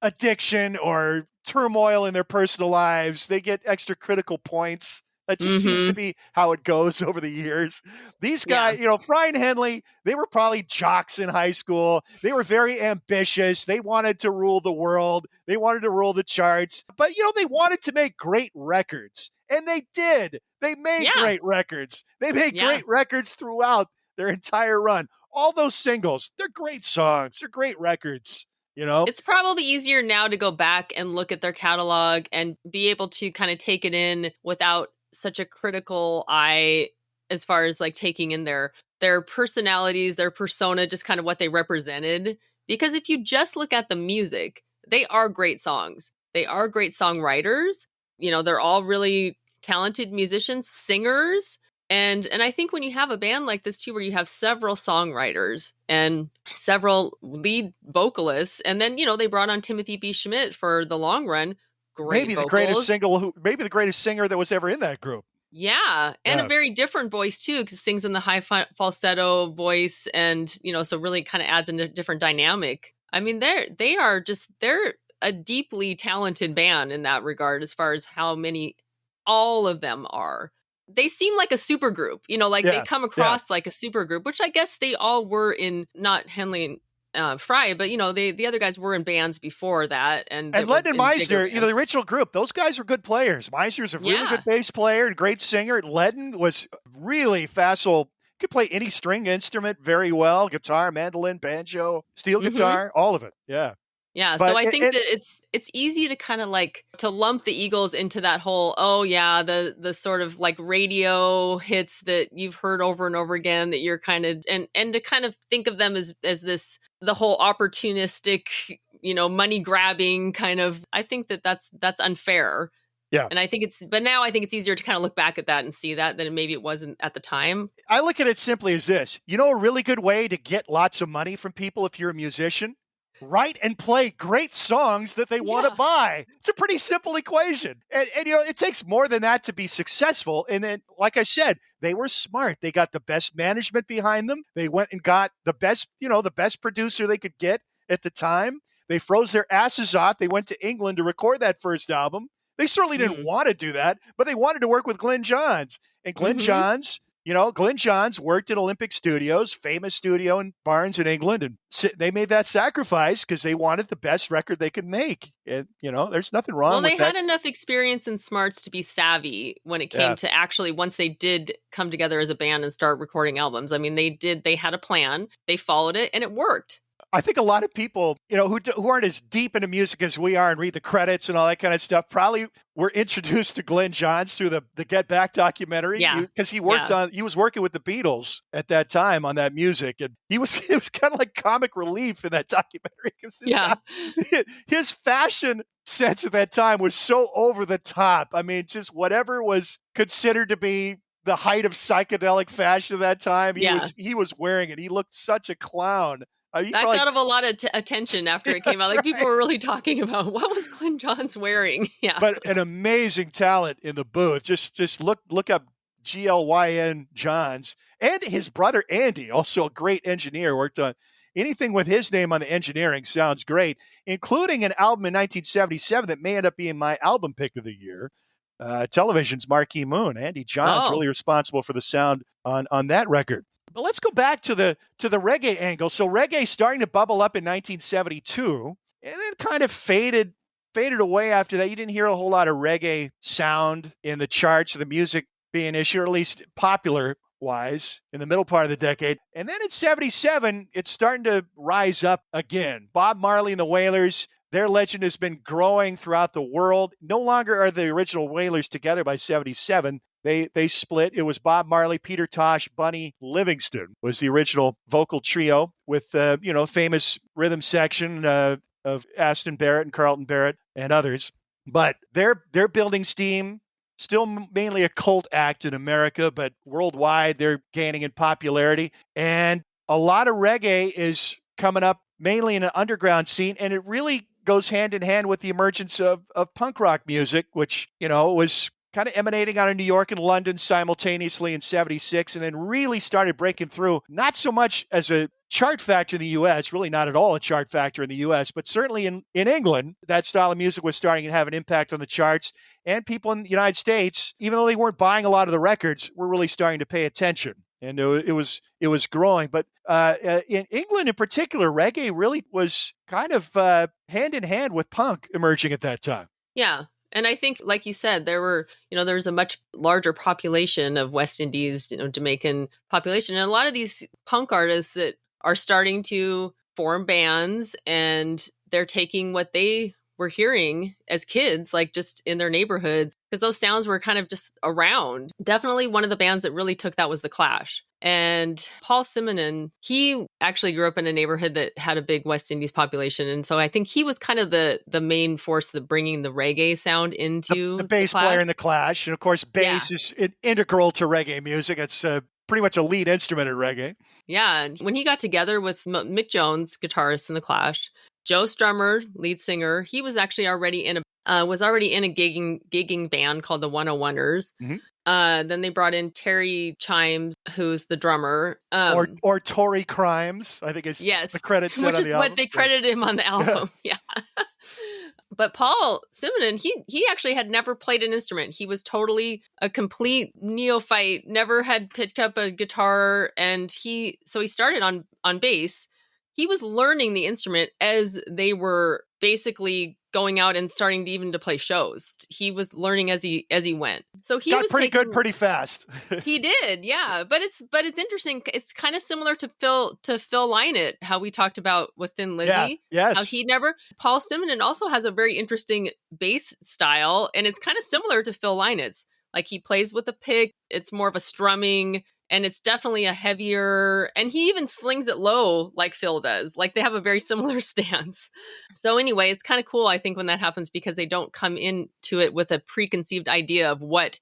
addiction or turmoil in their personal lives. They get extra critical points. That just seems to Mhm. be how it goes over the years. These Yeah. guys, Fry and Henley, they were probably jocks in high school. They were very ambitious. They wanted to rule the world. They wanted to rule the charts. But, they wanted to make great records. And they did. They made Yeah. great records. They made Yeah. great records throughout their entire run. All those singles, they're great songs. They're great records, It's probably easier now to go back and look at their catalog and be able to kind of take it in without such a critical eye, as far as like taking in their personalities, their persona, just kind of what they represented. Because if you just look at the music, they are great songs. They are great songwriters. They're all really talented musicians, singers. And I think when you have a band like this too, where you have several songwriters and several lead vocalists, and then they brought on Timothy B. Schmidt for the long run, great vocals. Maybe the greatest singer that was ever in that group. Yeah, and a Yeah. very different voice too, because it sings in the high falsetto voice, and so really kind of adds a different dynamic. I mean, they're a deeply talented band in that regard, as far as how many all of them are. They seem like a super group, like they Yeah. come Yeah. across like a super group, which I guess they all were in, not Henley and Fry, but the other guys were in bands before that, and And that were Len and in bigger Meisner, the bands. original group, those guys were good players. Meisner's a really good Yeah. bass player and great singer. Ledden was really facile. Could play any string instrument very well: guitar, mandolin, banjo, steel Hmm. guitar, all of it. Yeah. Yeah, so But I think that it's easy to kind of like to lump the Eagles into that whole, oh yeah, the sort of like radio hits that you've heard over and over again, that you're kind of, and to kind of think of them as this, the whole opportunistic, money grabbing kind of. I think that's unfair. yeah. And but now I think it's easier to kind of look back at that and see that than maybe it wasn't at the time. I look at it simply as this. A really good way to get lots of money from people if you're a musician? Write and play great songs that they want to Yeah. buy. It's a pretty simple equation. And it takes more than that to be successful. And then, like I said, they were smart. They got the best management behind them. They went and got the best, the best producer they could get at the time. They froze their asses off. They went to England to record that first album. They certainly didn't Mm. want to do that, but they wanted to work with Glenn Johns. And Glenn Mm-hmm. Johns, Glenn Johns worked at Olympic Studios, famous studio in Barnes in England, and they made that sacrifice because they wanted the best record they could make. And, there's nothing wrong Well, with they that. had enough experience and smarts to be savvy when it came Yeah. to actually, once they did come together as a band and start recording albums. I mean, they had a plan, they followed it, and it worked. I think a lot of people, who aren't as deep into music as we are and read the credits and all that kind of stuff, probably were introduced to Glenn Johns through the Get Back documentary. Yeah. Because he was working with the Beatles at that time on that music. And it was kind of like comic relief in that documentary. Yeah. His fashion sense at that time was so over the top. I mean, just whatever was considered to be the height of psychedelic fashion at that time, he was wearing it. He looked such a clown. That got a lot of attention after it came out. Like, people were really talking about, what was Glenn Johns wearing? Yeah. But an amazing talent in the booth. Just look up GLYN Johns. And his brother Andy, also a great engineer, worked on anything with his name on the engineering sounds great, including an album in 1977 that may end up being my album pick of the year, Television's Marquee Moon. Andy Johns really responsible for the sound on that record. But let's go back to the reggae angle. So reggae starting to bubble up in 1972, and then kind of faded away after that. You didn't hear a whole lot of reggae sound in the charts, the music being an issue, or at least popular-wise, in the middle part of the decade. And then in 77, it's starting to rise up again. Bob Marley and the Wailers, their legend has been growing throughout the world. No longer are the original Wailers together by 77. They split. It was Bob Marley, Peter Tosh, Bunny Livingston was the original vocal trio with, famous rhythm section of Aston Barrett and Carlton Barrett and others. But they're building steam, still mainly a cult act in America, but worldwide they're gaining in popularity. And a lot of reggae is coming up mainly in an underground scene, and it really goes hand in hand with the emergence of punk rock music, which, was kind of emanating out of New York and London simultaneously in 76, and then really started breaking through, not so much as a chart factor in the U.S., really not at all a chart factor in the U.S., but certainly in England, that style of music was starting to have an impact on the charts, and people in the United States, even though they weren't buying a lot of the records, were really starting to pay attention. And it was growing. But in England in particular, reggae really was kind of hand in hand with punk emerging at that time. Yeah. And I think, like you said, there was a much larger population of West Indies, Jamaican population. And a lot of these punk artists that are starting to form bands, and they're taking what they were hearing as kids, like just in their neighborhoods, because those sounds were kind of just around. Definitely one of the bands that really took that was The Clash. And Paul Simonon, he actually grew up in a neighborhood that had a big West Indies population. And so I think he was kind of the main force that bringing the reggae sound into the bass player in The Clash. And of course, bass is integral to reggae music. It's pretty much a lead instrument in reggae. Yeah. And when he got together with Mick Jones, guitarist in The Clash, Joe Strummer, lead singer, he was actually already in a gigging band called the 101ers. Mm-hmm. Then they brought in Terry Chimes, who's the drummer. Or Tory Crimes, I think is the credits which is what they credited him on the album. Yeah. But Paul Simonon, he actually had never played an instrument. He was totally a complete neophyte, never had picked up a guitar, and he started on bass. He was learning the instrument as they were basically going out and starting to play shows. He was learning as he went. So he got pretty good pretty fast. He did, yeah. But it's interesting. It's kind of similar to Phil Lynott, how we talked about with Thin Lizzy. Yeah, yes. How Paul Simonon also has a very interesting bass style, and it's kind of similar to Phil Lynott's. Like, he plays with a pick. It's more of a strumming. And it's definitely a heavier, and he even slings it low like Phil does. Like, they have a very similar stance. So anyway, it's kind of cool, I think, when that happens, because they don't come into it with a preconceived idea of what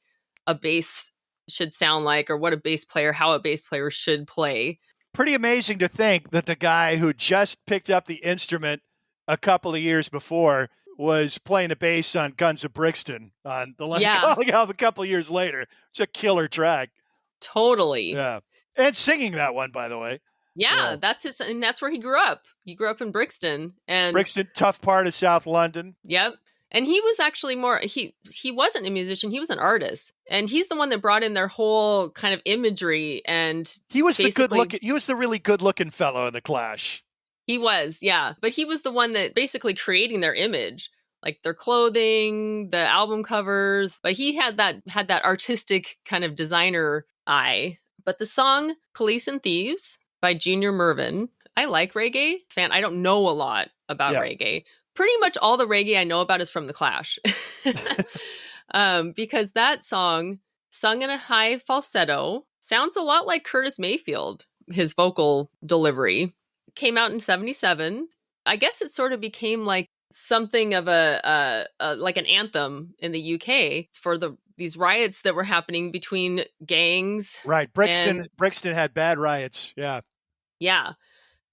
a bass should sound like, or how a bass player should play. Pretty amazing to think that the guy who just picked up the instrument a couple of years before was playing the bass on Guns of Brixton on the London Calling album a couple of years later. It's a killer track. Totally. Yeah. And singing that one, by the way. Yeah, that's his, and that's where he grew up. He grew up in Brixton, and Brixton, tough part of South London. yep. And he was actually more he wasn't a musician, he was an artist. And he's the one that brought in their whole kind of imagery and He was basically he was the really good looking fellow in the Clash. he was, yeah. But he was the one that basically creating their image, like their clothing, the album covers. But he had that artistic kind of designer eye. But the song Police and Thieves by Junior Mervin, I like reggae. I don't know a lot about reggae. Pretty much all the reggae I know about is from The Clash. Because that song, sung in a high falsetto, sounds a lot like Curtis Mayfield, his vocal delivery. Came out in 77. I guess it sort of became like something of a like an anthem in the UK for these riots that were happening between gangs. Right. Brixton had bad riots. Yeah. Yeah.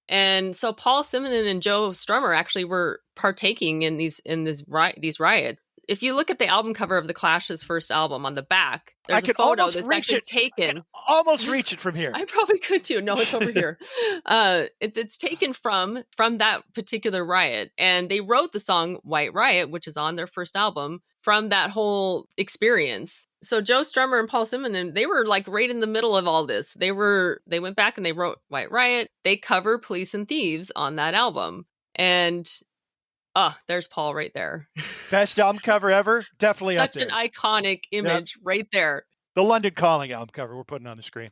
And so Paul Simonon and Joe Strummer actually were partaking in these riots. If you look at the album cover of The Clash's first album, on the back, there's a photo that's actually taken. I can almost reach it from here. I probably could too. No, it's over here. It's taken from that particular riot. And they wrote the song White Riot, which is on their first album, from that whole experience. So Joe Strummer and Paul Simonon, they were like right in the middle of all this. They went back and they wrote White Riot. They cover Police and Thieves on that album. And there's Paul right there. Best album cover ever? Definitely up there. Such an iconic image right there. The London Calling album cover we're putting on the screen.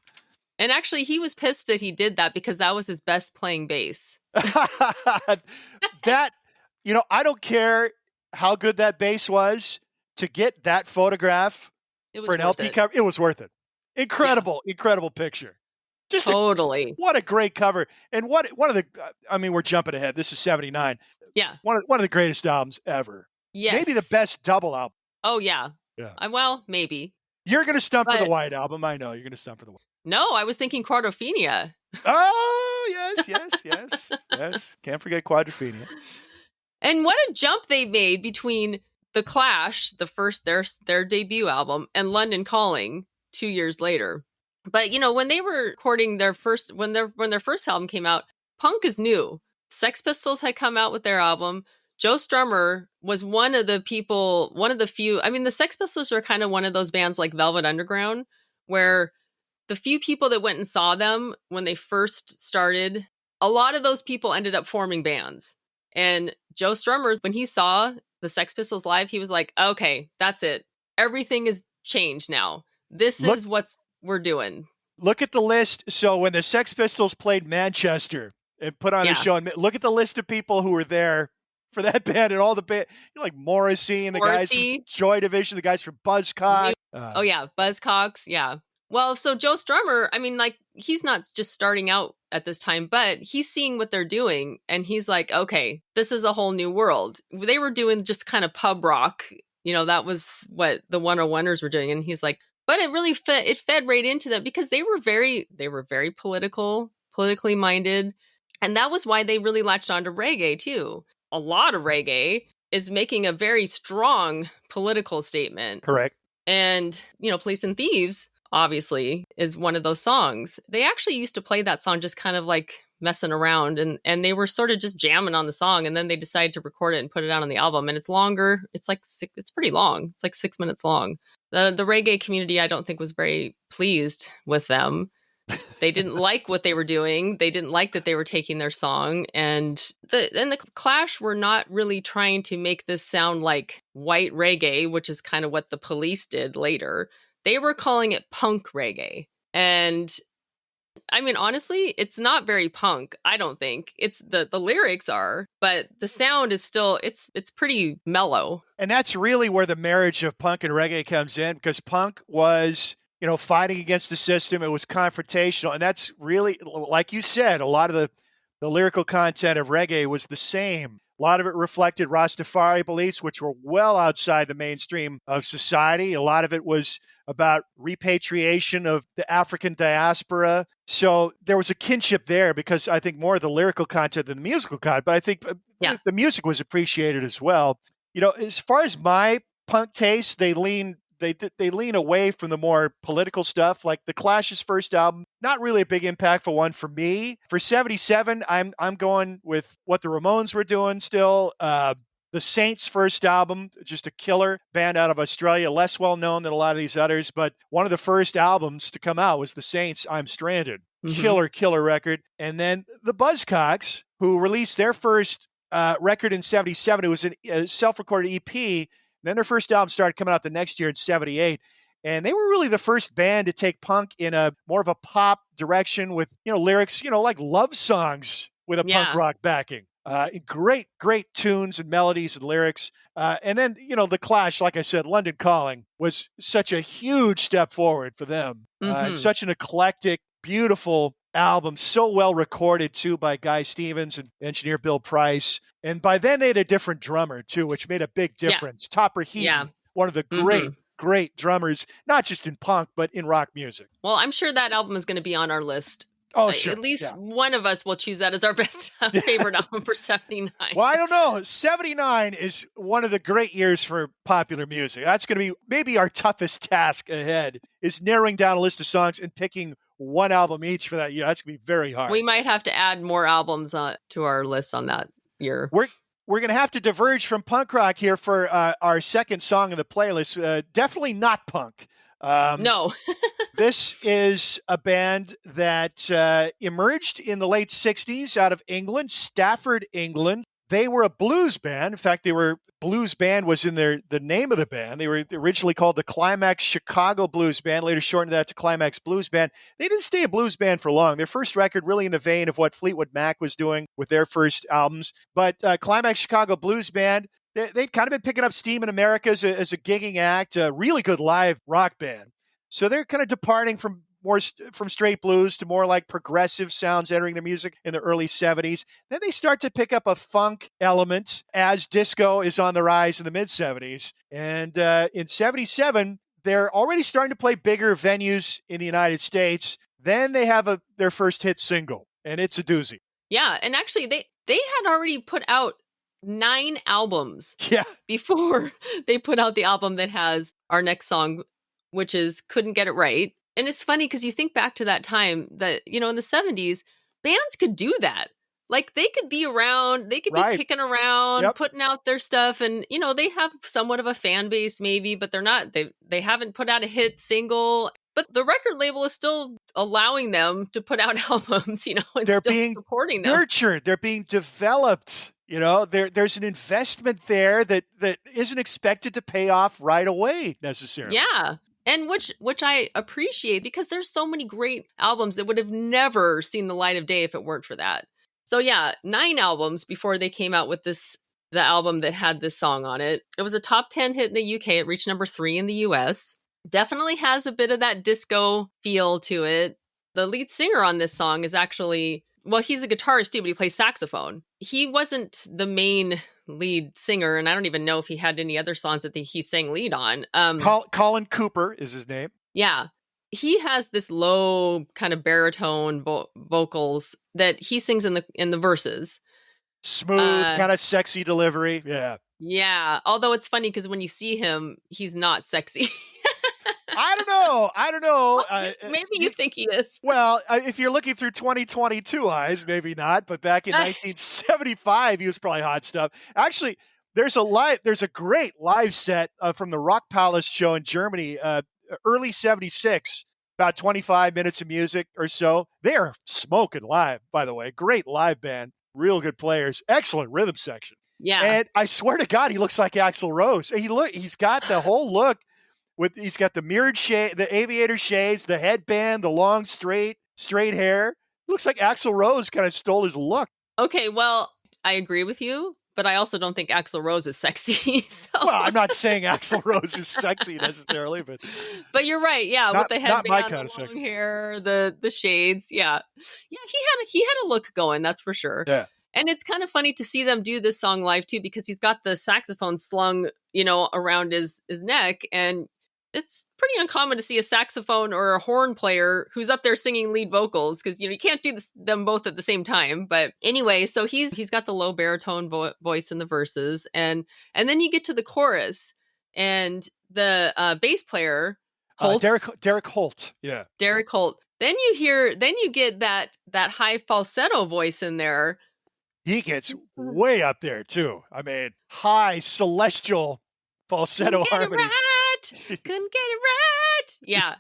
And actually, he was pissed that he did that because that was his best playing bass. That, I don't care how good that bass was, to get that photograph for an LP cover, it was worth it. Incredible picture. Just totally. What a great cover. And one of the, we're jumping ahead. This is 79. Yeah. One of the greatest albums ever. Yes. Maybe the best double album. Oh, yeah. Yeah. Well, maybe. You're going to stump for the White Album. I know you're going to stump for the White. No, I was thinking Quadrophenia. Oh, yes. Can't forget Quadrophenia. And what a jump they made between The Clash, the first their debut album, and London Calling 2 years later. But when they were recording when their first album came out, punk is new. Sex Pistols had come out with their album. Joe Strummer was one of the few. The Sex Pistols are kind of one of those bands like Velvet Underground, where the few people that went and saw them when they first started, a lot of those people ended up forming bands. And Joe Strummer, when he saw the Sex Pistols live, he was like, okay, that's it. Everything is changed now. This is what we're doing. Look at the list. So when the Sex Pistols played Manchester and put on the show, and look at the list of people who were there for that band and all the band, like Morrissey and the guys from Joy Division, the guys from Buzzcock. Buzzcocks. Yeah. Well, so Joe Strummer, he's not just starting out at this time, but he's seeing what they're doing. And he's like, okay, this is a whole new world. They were doing just kind of pub rock. That was what the 101ers were doing. And he's like, but it really fed right into them because they were very politically minded. And that was why they really latched onto reggae too. A lot of reggae is making a very strong political statement. Correct. And, Police and Thieves, obviously, is one of those songs. They actually used to play that song just kind of like messing around, and they were sort of just jamming on the song, and then they decided to record it and put it out on the album. And it's longer. It's pretty long. It's like 6 minutes long. The reggae community, I don't think, was very pleased with them. They didn't like what they were doing. They didn't like that they were taking their song. And the Clash were not really trying to make this sound like white reggae, which is kind of what the Police did later. They were calling it punk reggae. And honestly, it's not very punk, I don't think. It's the lyrics are, but the sound is still, it's pretty mellow. And that's really where the marriage of punk and reggae comes in, because punk was, fighting against the system. It was confrontational. And that's really, like you said, a lot of the lyrical content of reggae was the same. A lot of it reflected Rastafari beliefs, which were well outside the mainstream of society. A lot of it was about repatriation of the African diaspora. So there was a kinship there, because I think more of the lyrical content than the musical content, but I think the music was appreciated as well. As far as my punk taste, they lean they lean away from the more political stuff. Like the Clash's first album, not really a big impactful one for me. For 77, I'm going with what the Ramones were doing still. The Saints' first album, just a killer band out of Australia, less well known than a lot of these others, but one of the first albums to come out was the Saints' I'm Stranded. Killer, killer record. And then the Buzzcocks, who released their first record in 77. It was a self-recorded EP. Then their first album started coming out the next year in 78. And they were really the first band to take punk in a more of a pop direction with, lyrics, like love songs with a punk rock backing. Great, great tunes and melodies and lyrics. And then, the Clash, like I said, London Calling was such a huge step forward for them. And such an eclectic, beautiful album, so well recorded too by Guy Stevens and engineer Bill Price. And by then they had a different drummer too, which made a big difference. Topper Heaton, one of the great drummers, not just in punk, but in rock music. Well, I'm sure that album is going to be on our list. Oh, sure. At least one of us will choose that as our best favorite album for 79. Well, I don't know. 79 is one of the great years for popular music. That's going to be maybe our toughest task ahead, is narrowing down a list of songs and picking one album each for that year. That's going to be very hard. We might have to add more albums to our list on that year. We're going to have to diverge from punk rock here for our second song in the playlist. Definitely not punk. No. This is a band that emerged in the late 60s out of England, Stafford, England. They were a blues band. In fact, blues band was in the name of the band. They were originally called the Climax Chicago Blues Band, later shortened that to Climax Blues Band. They didn't stay a blues band for long. Their first record really in the vein of what Fleetwood Mac was doing with their first albums. But Climax Chicago Blues Band, they'd kind of been picking up steam in America as a gigging act, a really good live rock band. So they're kind of departing from straight blues to more like progressive sounds entering their music in the early 70s. Then they start to pick up a funk element as disco is on the rise in the mid 70s. And in 77, they're already starting to play bigger venues in the United States. Then they have their first hit single, and it's a doozy. Yeah, and actually they had already put out 9 albums before they put out the album that has our next song, which is Couldn't Get It Right. And it's funny because you think back to that time that, in the 70s, bands could do that. Like they could be around, they could be kicking around, putting out their stuff. And, they have somewhat of a fan base maybe, but they haven't put out a hit single. But the record label is still allowing them to put out albums, and they're still being supporting them. Nurtured. They're being developed. There's an investment there that isn't expected to pay off right away necessarily. Yeah. And which I appreciate because there's so many great albums that would have never seen the light of day if it weren't for that. So 9 albums before they came out with the album that had this song on it. It was a top 10 hit in the UK. It reached number 3 in the US. Definitely has a bit of that disco feel to it. The lead singer on this song is actually, well, he's a guitarist too, but he plays saxophone. He wasn't the main lead singer, and I don't even know if he had any other songs that he sang lead on. Colin Cooper is his name. Yeah. He has this low kind of baritone vocals that he sings in the verses. Smooth, kind of sexy delivery. Yeah. Yeah. Although it's funny because when you see him, he's not sexy. I don't know. Maybe you think he is. Well, if you're looking through 2022 eyes, maybe not. But back in 1975, he was probably hot stuff. Actually, there's a great live set from the Rock Palace show in Germany, early 76. About 25 minutes of music or so. They are smoking live, by the way. Great live band. Real good players. Excellent rhythm section. Yeah. And I swear to God, he looks like Axl Rose. He's got the whole look. He's got the mirrored shade, the aviator shades, the headband, the long straight hair. Looks like Axl Rose kind of stole his look. Okay, well, I agree with you, but I also don't think Axl Rose is sexy. So. Well, I'm not saying Axl Rose is sexy necessarily, but you're right. Yeah, with the headband, not my kind the of long sexy. hair, the shades. Yeah, he had a look going. That's for sure. Yeah. And it's kind of funny to see them do this song live too, because he's got the saxophone slung, around his neck, and it's pretty uncommon to see a saxophone or a horn player who's up there singing lead vocals because, you can't do them both at the same time. But anyway, so he's got the low baritone voice in the verses. And then you get to the chorus and the bass player Holt, Derek Holt. Yeah. Derek Holt. Then you get that high falsetto voice in there. He gets way up there too. I mean, high celestial falsetto Couldn't get it harmonies. right. Couldn't get it right. Yeah.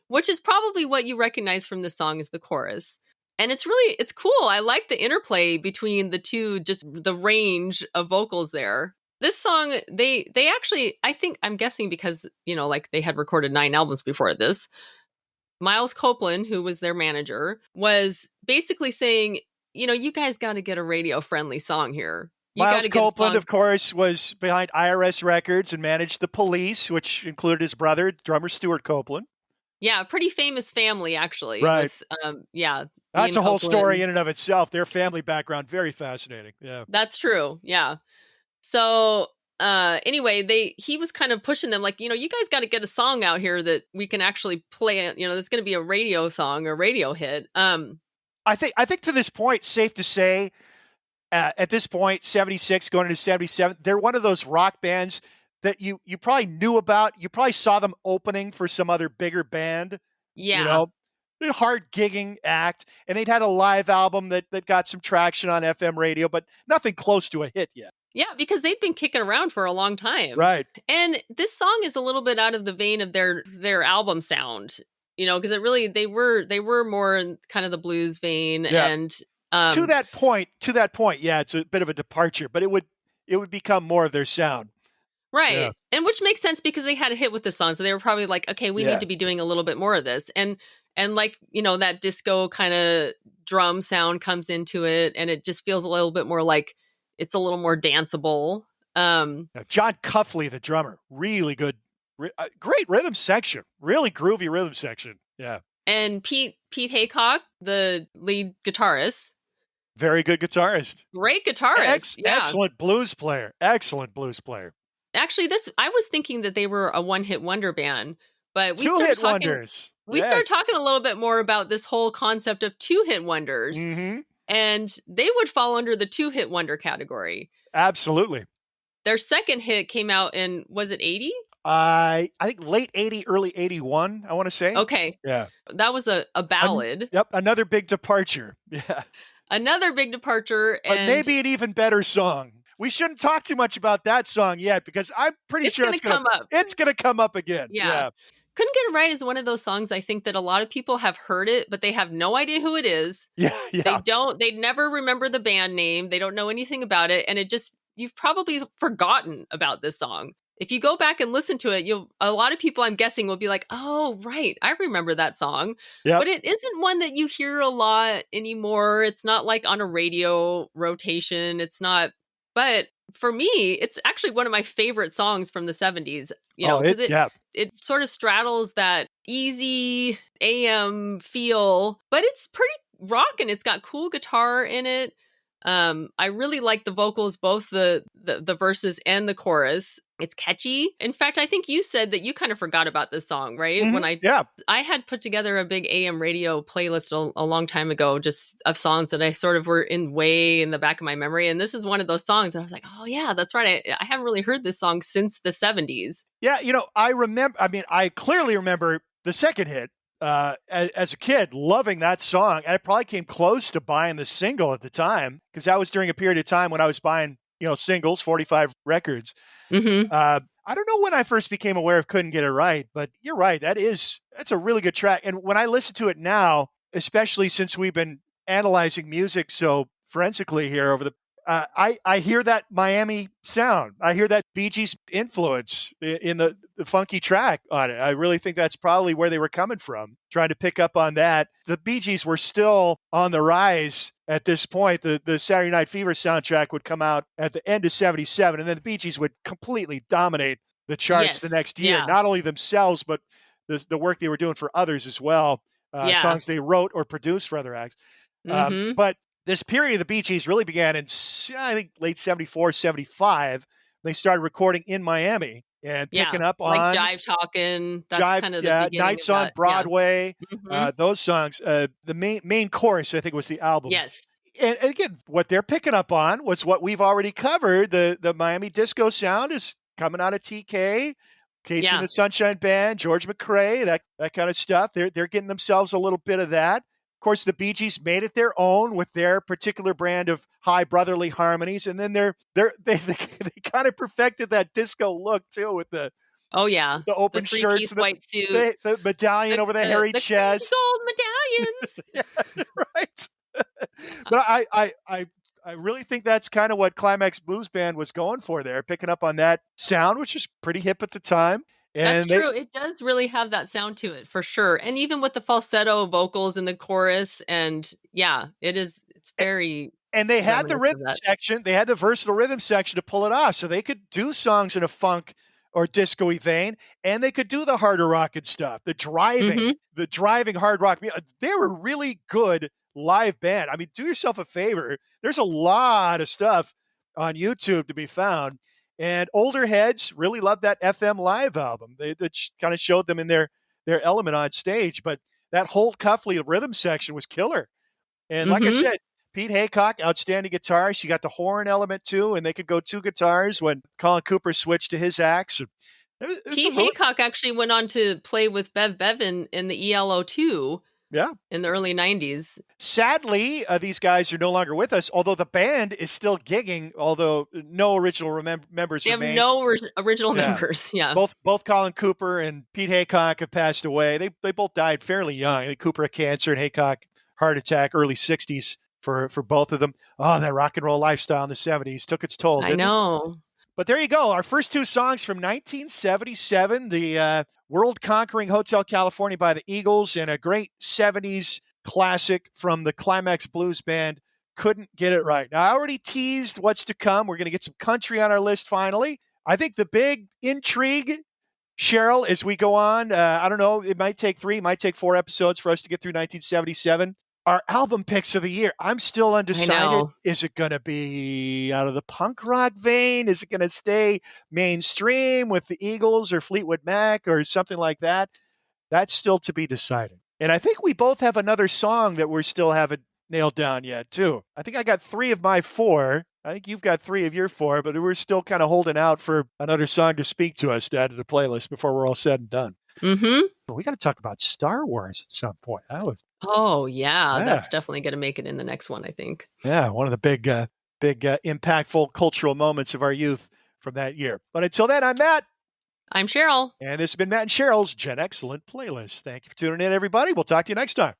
Which is probably what you recognize from the song is the chorus. And it's cool. I like the interplay between the two, just the range of vocals there. This song, they actually, I'm guessing because, like they had recorded 9 albums before this. Miles Copeland, who was their manager, was basically saying, you guys got to get a radio friendly song here. Miles Copeland, of course, was behind IRS Records and managed the Police, which included his brother, drummer Stuart Copeland. Yeah, pretty famous family, actually. Right. With, that's a whole story in and of itself. Their family background, very fascinating. Yeah. That's true. Yeah. So anyway, he was kind of pushing them like, you guys got to get a song out here that we can actually play, that's going to be a radio song or radio hit. I think to this point, safe to say, at this point, 76 going into 77, they're one of those rock bands that you probably knew about. You probably saw them opening for some other bigger band. Yeah. They're a hard gigging act, and they'd had a live album that got some traction on FM radio, but nothing close to a hit yet. Yeah, because they'd been kicking around for a long time. Right. And this song is a little bit out of the vein of their album sound, because they were more in kind of the blues vein. Yeah. And to that point, yeah, it's a bit of a departure, but it would become more of their sound. Right. Yeah. And which makes sense because they had a hit with this song. So they were probably like, okay, we need to be doing a little bit more of this. And like, that disco kind of drum sound comes into it, and it just feels a little bit more like it's a little more danceable. John Cuffley, the drummer, really good, great rhythm section, really groovy rhythm section. Yeah. And Pete Haycock, the lead guitarist. Very good guitarist. Great guitarist. Excellent blues player. Excellent blues player. Actually, I was thinking that they were a one-hit wonder band, but we started talking a little bit more about this whole concept of 2-hit wonders. Mm-hmm. And they would fall under the 2-hit wonder category. Absolutely. Their second hit came out in, was it 80? I think late 80, early 81, I want to say. Okay. Yeah. That was a ballad. Yep. Another big departure. Yeah. Another big departure. But maybe an even better song. We shouldn't talk too much about that song yet because I'm pretty sure it's going to come up. It's going to come up again. Yeah. Couldn't Get It Right is one of those songs I think that a lot of people have heard it, but they have no idea who it is. Yeah. They never remember the band name. They don't know anything about it. And you've probably forgotten about this song. If you go back and listen to it, a lot of people, I'm guessing, will be like, oh, right, I remember that song. Yep. But it isn't one that you hear a lot anymore. It's not like on a radio rotation. It's not. But for me, it's actually one of my favorite songs from the 70s, because it sort of straddles that easy AM feel, but it's pretty rockin'. It's got cool guitar in it. I really like the vocals, both the verses and the chorus. It's catchy. In fact, I think you said that you kind of forgot about this song, right? Mm-hmm. When I had put together a big AM radio playlist a long time ago, just of songs that I sort of were way in the back of my memory. And this is one of those songs that I was like, oh yeah, that's right. I haven't really heard this song since the 70s. Yeah. I clearly remember the second hit. As a kid, loving that song. And I probably came close to buying the single at the time because that was during a period of time when I was buying, singles, 45 records. Mm-hmm. I don't know when I first became aware of Couldn't Get It Right, but you're right. That's a really good track. And when I listen to it now, especially since we've been analyzing music so forensically here over the I hear that Miami sound. I hear that Bee Gees influence in the funky track on it. I really think that's probably where they were coming from, trying to pick up on that. The Bee Gees were still on the rise at this point. The Saturday Night Fever soundtrack would come out at the end of 77, and then the Bee Gees would completely dominate the charts the next year. Yeah. Not only themselves, but the work they were doing for others as well. Songs they wrote or produced for other acts. Mm-hmm. But this period of the Bee Gees really began in, I think, late 74, 75. They started recording in Miami and picking up on... like Jive Talkin'. That's kind of the beginning Nights on Broadway. Yeah. Those songs. The main chorus, I think, was the album. Yes. And again, what they're picking up on was what we've already covered. The Miami disco sound is coming out of TK, Casey and Yeah. the Sunshine Band, George McCrae, that kind of stuff. They're getting themselves a little bit of that. Of course, the Bee Gees made it their own with their particular brand of high brotherly harmonies, and then they kind of perfected that disco look too with Oh yeah. the The open shirts three-piece and white suit, the medallion over the hairy the crazy chest. gold medallions. Yeah, right. But I really think that's kind of what Climax Blues Band was going for there, picking up on that sound, which was pretty hip at the time. That's And they true. It does really have that sound to it for sure. And even with the falsetto vocals in the chorus, and yeah, it's very and they had the reminiscent rhythm of that. section. They had the versatile rhythm section to pull it off, so they could do songs in a funk or disco-y vein, and they could do the harder rock and stuff, Mhm. the driving hard rock. They were really good live band. I mean, do yourself a favor. There's a lot of stuff on YouTube to be found, and older heads really loved that FM Live album. They kind of showed them in their element on stage, but that Holt Cuffley rhythm section was killer. And like I Mhm. said, Pete Haycock, outstanding guitarist. You got the horn element too, and they could go two guitars when Colin Cooper switched to his axe. It was a Pete really, Haycock actually went on to play with Bev Bevan in the ELO2 yeah. in the early 90s. Sadly, these guys are no longer with us, although the band is still gigging, although no original members They have remain. no original Yeah. members. Yeah. Both Colin Cooper and Pete Haycock have passed away. They both died fairly young. Cooper had cancer and Haycock heart attack, early 60s for both of them. Oh, that rock and roll lifestyle in the 70s took its toll, I didn't it? know. But there you go. Our first two songs from 1977, the world conquering Hotel California by the Eagles, and a great 70s classic from the Climax Blues Band. Couldn't get it right. Now, I already teased what's to come. We're going to get some country on our list finally. I think the big intrigue, Sheryl, as we go on, I don't know, it might take 3, might take 4 episodes for us to get through 1977. Our album picks of the year. I'm still I undecided. know. Is it going to be out of the punk rock vein? Is it going to stay mainstream with the Eagles or Fleetwood Mac or something like that? That's still to be decided. And I think we both have another song that we still haven't nailed down yet, too. I think I got 3 of my 4. I think you've got 3 of your 4, but we're still kind of holding out for another song to speak to us to add to the playlist before we're all said and done. Mhm. We got to talk about Star Wars at some point. That was, Oh, yeah, yeah, that's definitely gonna make it in the next one, I think. yeah, one of the big, impactful cultural moments of our youth from that year. But until then, I'm Matt, I'm Cheryl. and this has been Matt and Cheryl's Gen Excellent Playlist. Thank you for tuning in, everybody. We'll talk to you next time.